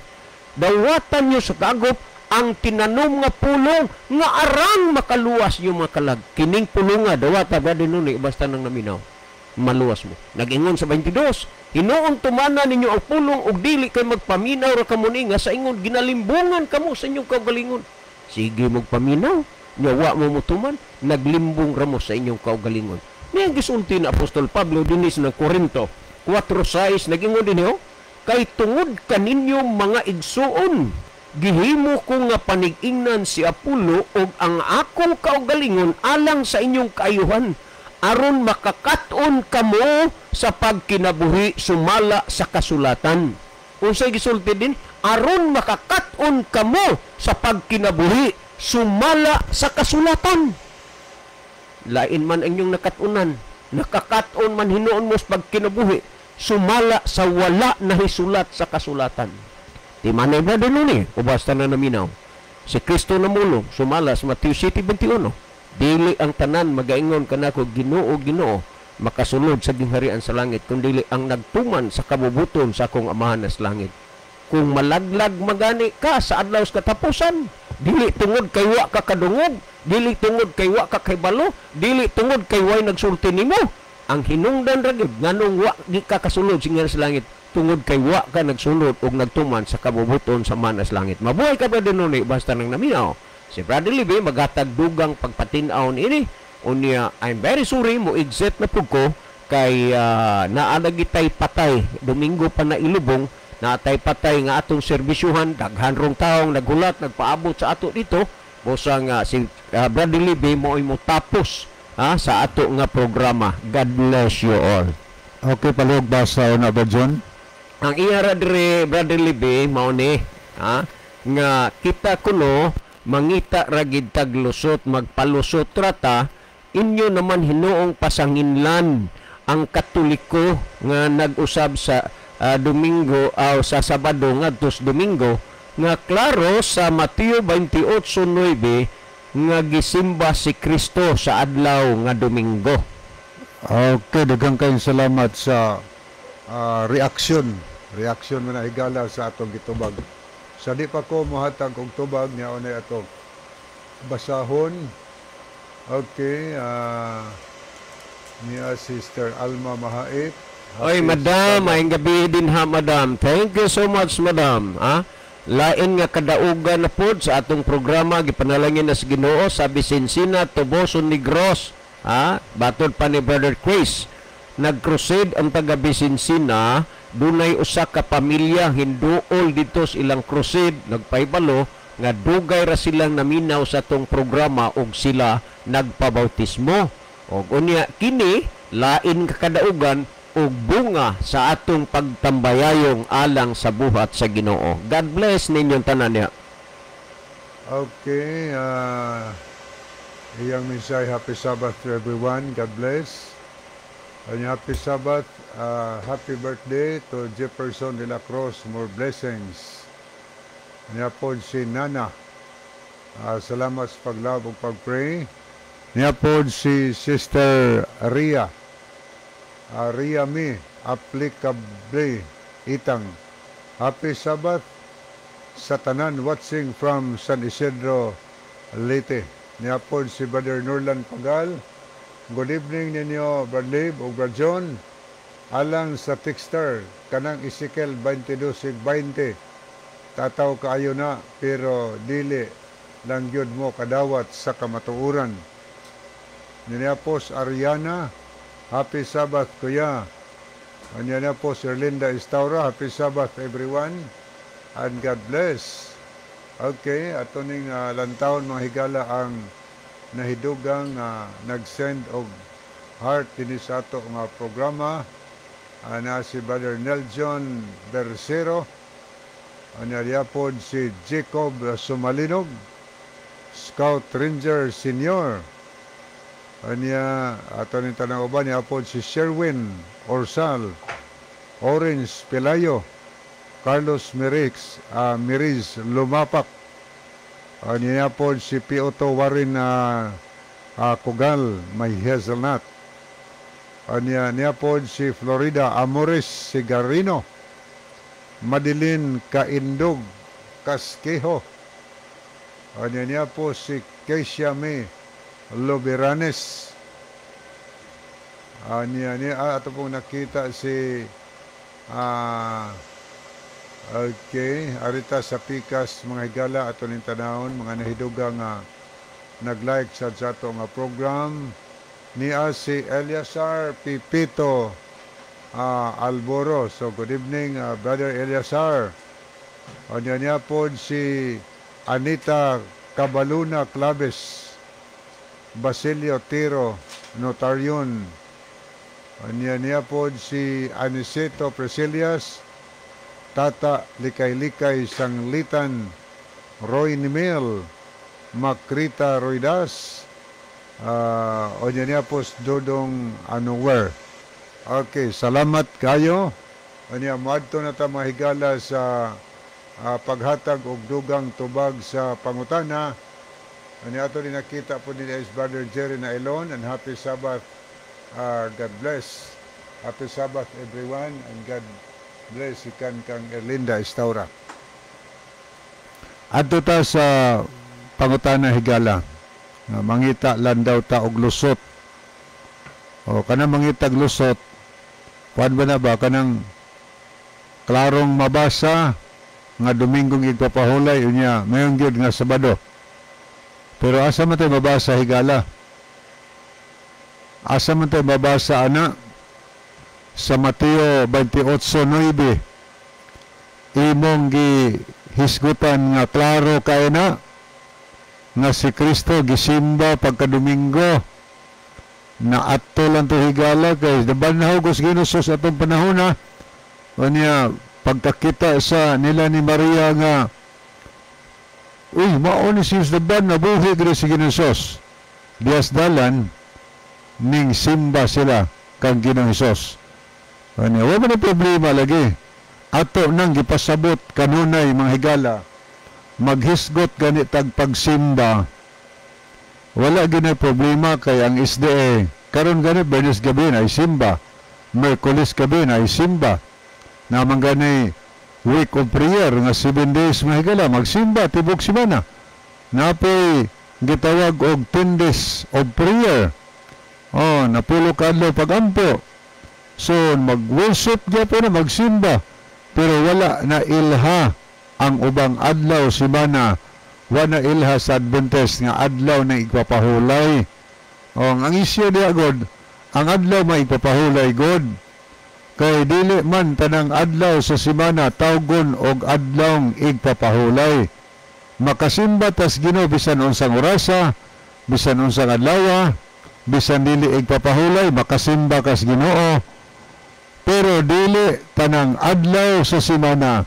dawatan nyo sa kagop ang tinanom nga pulong nga arang makaluwas yung mga kalag. Kining pulong nga dawata ba din nun basta nang naminaw, maluwas mo. Nagingon sa 22, hinuon tumana ninyo ang pulong ug dili kay magpaminaw ra kamo ni nga sa ingon ginalimbungan kamo sa inyong kaugalingon. Sige magpaminaw, nyawa mo mutuman, naglimbong ramo sa inyong kaugalingon. Niya gisulti na Apostol Pablo dinis ng Corinto 4:6 nagingon dinhi, kay tungod kaninyo mga igsuon, gihimo ko nga panig-ingnan si Apollo og ang akong kaugalingon alang sa inyong kaayuhan, aron makakaton kamo sa pagkinabuhi sumala sa kasulatan. Unsay gisulti din, aron makakaton kamo sa pagkinabuhi sumala sa kasulatan. Lain man ang inyong nakatunan, nakakaton man hinuon mo sa pagkinabuhi, sumala sa wala na hisulat sa kasulatan. Di manay ba din nun ubasta na naminaw. Si Kristo namulong, sumala sa Matthew 7:21. Dili ang tanan magaingon kanako Ginoo, Ginoo, makasulod sa gingharian sa langit, kundi ang nagtuman sa kabubuton sa akong Amahan sa langit. Kung malaglag magani ka sa adlaw sa katapusan, dili tungod kay wa ka kadungog, Dili tungod kay wa ka kay balo, dili tungod kay way nagsulti nimo. Ang hinungdan ra gyud nganong wa di ka kasulod singa sa langit tungod kay wa ka nagsulod og nagtuman sa kabubuton sa manas langit. Mabuhay ka pa dinuni basta nang naminaw. Si Brother Libby magatag dugang pagpatin-aw ini. Unya, I'm very sorry mo exit na pud ko kay naadagitay patay Domingo pa na ilubong naatay patay nga atong serbisyuhan daghan rong taong naghulat nagpaabot sa ato dito busa nga si Brother Libby mo tapos sa ato nga programa. God bless you all. Okay, palihog basa na ba, John? Ang iyara dire Brother Libby mao ni nga kita kuno mangita ragid tag lusot magpalusot rata inyo naman hinuong pasanginlan ang Katoliko nga nag-usab sa Domingo o sa Sabado ngadto Domingo nga klaro sa Mateo 28:9 nga gisimba si Kristo sa adlaw nga Domingo. Okay, daghang kayong salamat sa reaksyon man na higala sa atong gitubag. Sa di pa ko mohatag og tubag niya unay atong basahon. Okay, niya Sister Alma Mahait. Oy, Madam, maayong gabi din ha, Madam. Thank you so much, Madam. Lain nga kadaugan na pod sa atong programa gipanalangin na sa Ginoo sa Vicensina, Toboso, Negros. Batod pa ni Brother Chris. Nag-crusade ang taga Vicensina, dunay usa ka pamilya hinduol dito sa ilang crusade, nagpaibalo nga dugay ra silang naminaw sa atong programa ug sila nagpabautismo. Og unya kini lain kakadaugan og bunga sa atong pagtambayayong alang sa buhat sa Ginoo. God bless ninyong tanan niya. Okay, iyang minsay, happy Sabbath to everyone. God bless. And happy Sabbath, happy birthday to Jefferson de la Cruz. More blessings. Niya po si Nana. Salamat sa paglab ug pagpray. Niya po si Sister Ria. Ria Mi, applicable itang. Happy Sabbath sa tanan watching from San Isidro, Leyte. Niya po si Brother Norlan Pagal. Good evening ninyo, Brad Lib o Brad John. Alang sa Texter, kanang Ezekiel 22:20. Tataw kaayo na, pero dili lang yun mo kadawat sa kamatuuran. Niniapos Ariana, happy Sabbath kuya. Niniapos Erlinda Estaura, happy Sabbath everyone. And God bless. Okay, ato ning lantawon mga higala ang nahidugang nag-send og heart din sa ato nga programa. Na si Brother Nelson Bersero. Anyariapod si Jacob Sumalinog, Scout Ranger Senior. Anya ato ning tanang uban niya pod si Sherwin Orsal, Orange Pelayo, Carlos Miriz Lumapak. Anya pod si Pioto Warin Kugal, may hazelnut. Anya niya pod si Florida Amores Sigarino, Madilin Kaindog Kaskeho. Anya niya po si Keisha May Loberanes. Niya ato pong nakita si okay, arita sa pikas mga higala ato ning tanawon mga nahidugang nag-like sa ato nga program. Niya si Eliasar Pipito Alboro. So good evening Brother Eliasar. Niya po si Anita Cabaluna Claves, Basilio Tiro Notarion. Niya po si Aniceto Presilias, Tata Likay-Likay Sanglitan, Roy Nimel, Makrita Roidas, niya po Dodong Anuwer. Okay, salamat kayo. Niya madto na ta mahigala sa paghatag og dugang tubag sa pangutana. Ano ato din nakita po nila is Brother Jerry Nailon, and happy Sabbath. God bless. Happy Sabbath everyone, and God bless ikan kang Erlinda Estaura. Adto ta sa pangutana higala. mangita lang daw ta og lusot. O kanang mangita og lusot, kuan ba na ba kanang klarong mabasa nga Domingong igpapahulay unya mayon gyud nga Sabado. Pero asa man tayo mabasa higala? Asa man tayo mabasa ana sa Mateo 28:9? Imong gihisgutan nga klaro kay na nga si Kristo gisimba pagka Domingo na adto lang to higala kay nabanhaw gos ginusos atong panahon na unya pagkakita sa nila ni Maria nga mao ni si Esteban nabuhi diri si Ginosos. Dias dalan ning simba sila kang Ginoong Hesus. Unya wa man problema lagi. Ato nang gipasabot kanunay mga higala maghisgot gani tag pagsimba. Wala gina problema kay ang SDA karon gani Bernes gabi na simba, Merkulis gabi na simba. Naman gani week of prayer nga 7 days mga higala magsimba tibok semana. Napoy gitawag og 10 days of prayer. Napulo kadlaw pagampo. So mag-worship gyapon na magsimba. Pero wala na ilha ang ubang adlaw semana. Wala na ilha sa Adventist nga adlaw na igpapahulay. Ang isyu diha god, ang adlaw may igpapahulay god. Kay dili man tanang adlaw sa semana tawgon og adlawng igpapahulay. Makasimba tas Ginoo bisan unsang orasa, bisan unsang adlaw, bisan dili igpapahulay makasimba kas Ginoo. Pero dili tanang adlaw sa semana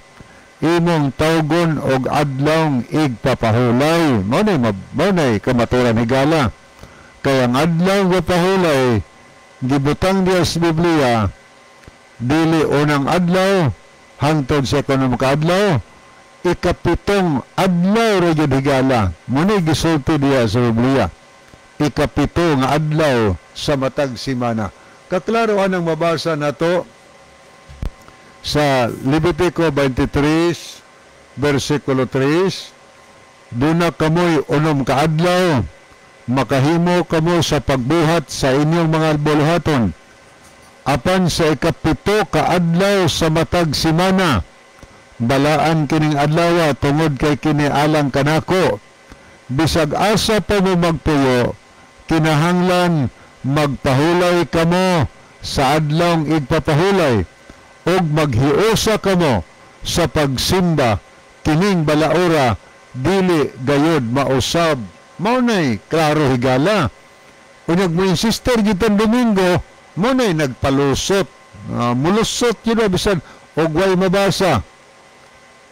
imong tawgon og adlawng igpapahulay. Mao nay kamaturan higala. Kay ang adlaw nga pahulay gibutang diya sa Biblia dili unang adlaw hangtod sa ikanom ka adlaw, ikapitong adlaw ra gyud higala. Muna gisulti diya sa Biblia. Ikapito nga adlaw sa matag semana. Kaklaro anang mabasa nato sa Levitico 23 versikulo 3. Duna kamoy unom ka adlaw makahimo kamo sa pagbuhat sa inyong mga buluhaton. Apan sa ikapito ka adlaw sa matag semana, balaan kining adlaw tungod kay kini alang kanako. Bisag asa pa mo magpuyo, kinahanglan magpahulay kamo sa adlawng igpapahulay ug maghiusa kamo sa pagsimba kining balaura dili gayud mausab. Mao nay klaro higala. Unyag mo insister gitong Domingo, mo nay nagpalusot. Mulusot yun na bisan og way mabasa.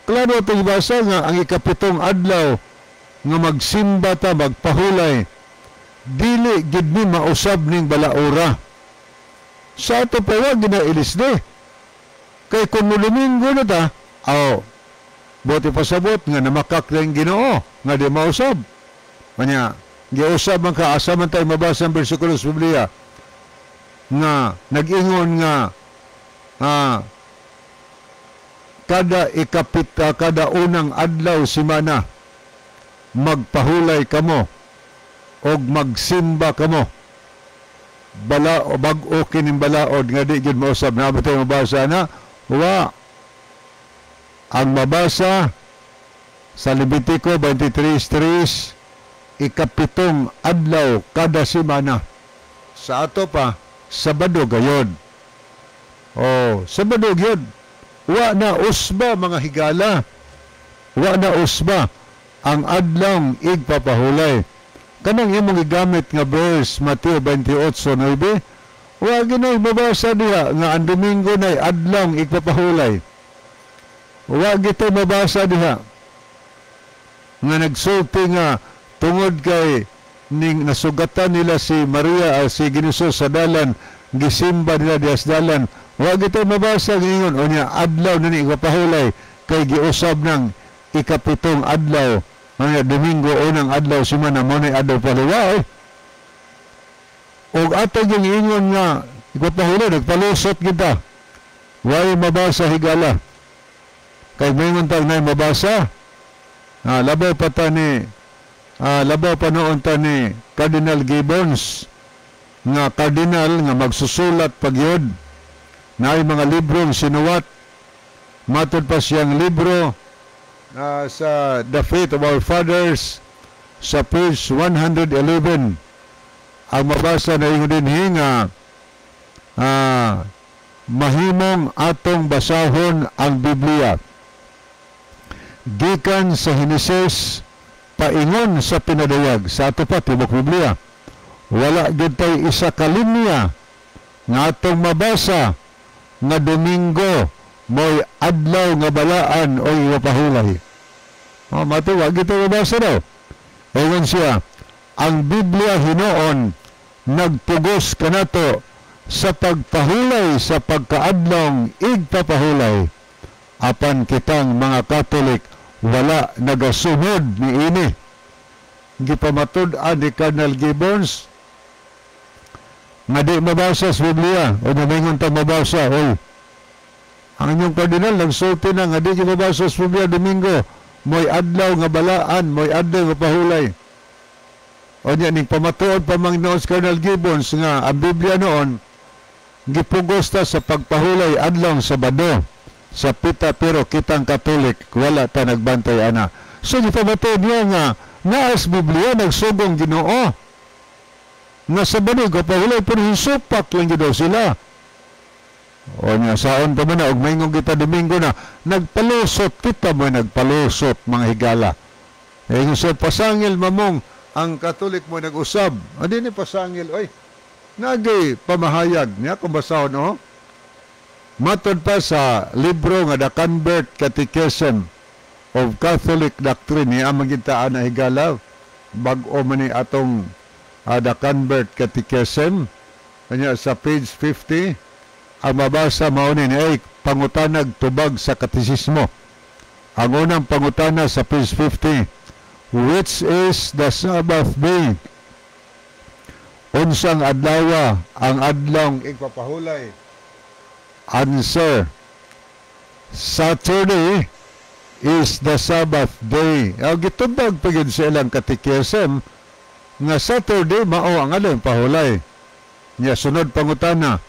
Klaro itong ibasa nga ang ikapitong adlaw nga magsimba ta, magpahulay, dili gid ni mausab ning balaura. Sa ato pa wag ginailisde. Kay kung Domingo na ta, buti pasabot nga namakak na yung Ginoo nga di mausab. Kanya, giusab man ka, asa man tayo mabasa ang versikulo sa Biblia nga nag-ingon nga kada unang adlaw semana magpahulay kamo og magsimba kamo. Bag-o kining balaod nga di gid mausab. Na ba tayo mabasa na? Wa. Ang mabasa sa Levitico 23:3, ikapitong adlaw kada semana. Sa ato pa, Sabado gayod. Sabado gayod. Wa na usba mga higala. Wa na usba ang adlawng igpapahulay. Kanang imong igamit nga verse Mateo 28:9, wa ginay mabasa diha nga ang Domingo nay adlawng igpapahulay. Wa gito mabasa diha nga nagsulti nga tungod kay ning nasugatan nila si Maria si Ginosos sa dalan, gisimba nila dias dalan. Wa gito mabasa ngingon unya adlaw na ni igpapahulay kay giusab ng ikapitong adlaw. Ang Domingo unang adlaw semana mo na adlaw paluwa. Og ato yung ingon nga igpapahulay nagpalusot kita. Way mabasa higala. Kay may tag na mabasa. Labaw pa ta ni labaw pa noon ta ni Cardinal Gibbons nga kardinal nga magsusulat pagyod na ay mga librong sinuwat. Matod pa siyang libro sa The Faith of Our Fathers sa page 111 ang mabasa na ingon dinhi nga mahimong atong basahon ang Biblia gikan sa Henesis paingon sa pinadayag sa ato pa tibok Biblia. Wala gyud tay isa ka linya nga atong mabasa nga Domingo mo'y adlaw nga balaan o ipahulay. Mati, wag ito mabasa daw. Ewan siya, ang Biblia hinoon nagpugos kanato sa pagpahulay sa pagkaadlong igpapahulay. Apan kitang mga Katolik wala nagasunod ni ini. Gipamatud-an ni Cardinal Gibbons nga di mabasa sa Biblia o namingon ta mabasa. Oy, ang inyong kardinal nagsulti na nga di mabasa sa Biblia Domingo mo'y adlaw nga balaan, mo'y adlaw nga pahulay. O niya, ning pamatuod pa Manginoon Cardinal Gibbons nga ang Biblia noon gipugos ta sa pagpahulay adlaw Sabado sa pita, pero kitang Katolik wala ta nagbantay ana. So gipamatuod niya nga naas Biblia nagsugong Ginoo nga Sabado gapahulay pero hisupak lang daw sila. O niya, saon pa man na, og maingong kita Domingo na, nagpalusot, kita mo nagpalusot, mga higala. Eh, yung sa pasangil mamong, ang Katolik mo nag-usab. Adi ni pasangil, oy, nagay pamahayag niya, kung basahon, oh. Matod pa sa libro nga The Convert Catechism of Catholic Doctrine, niya magintaan na higala, bag-o man ni atong The Convert Catechism, kanya sa page 50, ang mabasa maunin ay pangutanag tubag sa katisismo. Ang unang pangutana sa page 50, which is the Sabbath day? Unsang adlaw ang adlong igpapahulay? Answer, Saturday is the Sabbath day. Gitubag pagin sa ilang katikisem nga Saturday mao ang adlong pahulay. Nya sunod pangutana,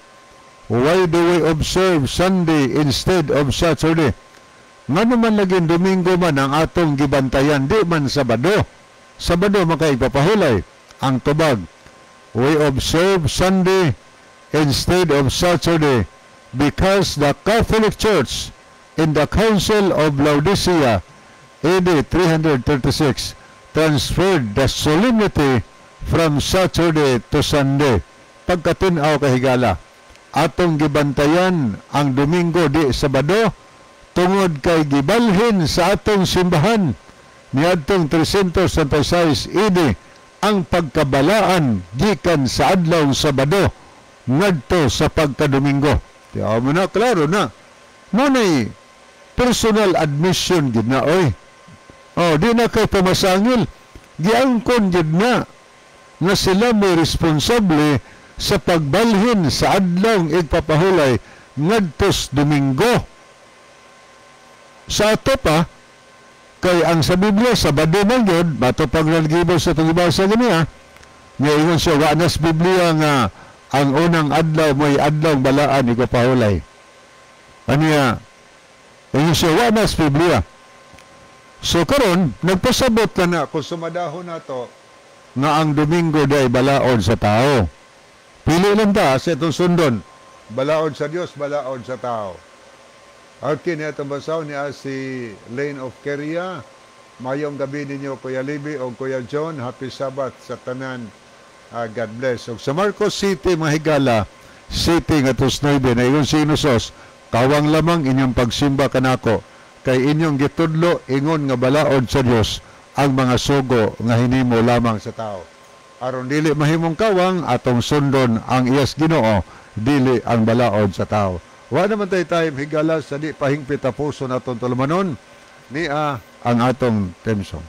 why do we observe Sunday instead of Saturday? Nga naman laging Domingo man ang atong gibantayan, di man Sabado. Sabado makaipapahulay. Ang tubag, we observe Sunday instead of Saturday because the Catholic Church in the Council of Laodicea AD 336 transferred the solemnity from Saturday to Sunday. Pagkatinaw kahigala, atong gibantayan ang Domingo di Sabado tungod kay gibalhin sa atong simbahan niadtong 336 AD ang pagkabalaan gikan sa adlaw Sabado ngadto sa pagka-Domingo. Tiyaw mo na, klaro na. Ngunay personal admission gid na, oy. Di na kay pamasangil. Giangkon gid na nga sila may responsable sa pagbalhin sa adlong igpapahulay ngadtos Domingo. Sa ato pa, kay ang sa Biblia, Sabado man yun, bato pag nalgibo sa itong ibasa ganiya, ngayon siya, wanas Biblia nga ang unang adlaw mo'y adlaw balaan igpapahulay. Aniya, ngayon siya, wanas Biblia. So karon nagpasabot na kung sumadahon na to nga ang Domingo day balaod sa tao. Pili lang ta sa itong sundon. Balaod sa Diyos, balaod sa tao. Okay, niya itong basaw niya si Lane of Keria. Mayong gabi ninyo, Kuya Libby o Kuya John. Happy Sabbath sa tanan. God bless. O, sa Marcos City, mga higala, City nga tusnoybe, na iyon si Inusos, kawang lamang inyong pagsimba kanako. Kay inyong gitudlo, ingon nga balaod sa Diyos, ang mga sugo nga hinimo lamang sa tao. Aron dili mahimong kawang atong sundon ang iyas Ginoo, dili ang balaod sa tao. Wa naman tayo higala sa di pahingpit puso natong tulumanon, niya ang atong temsong.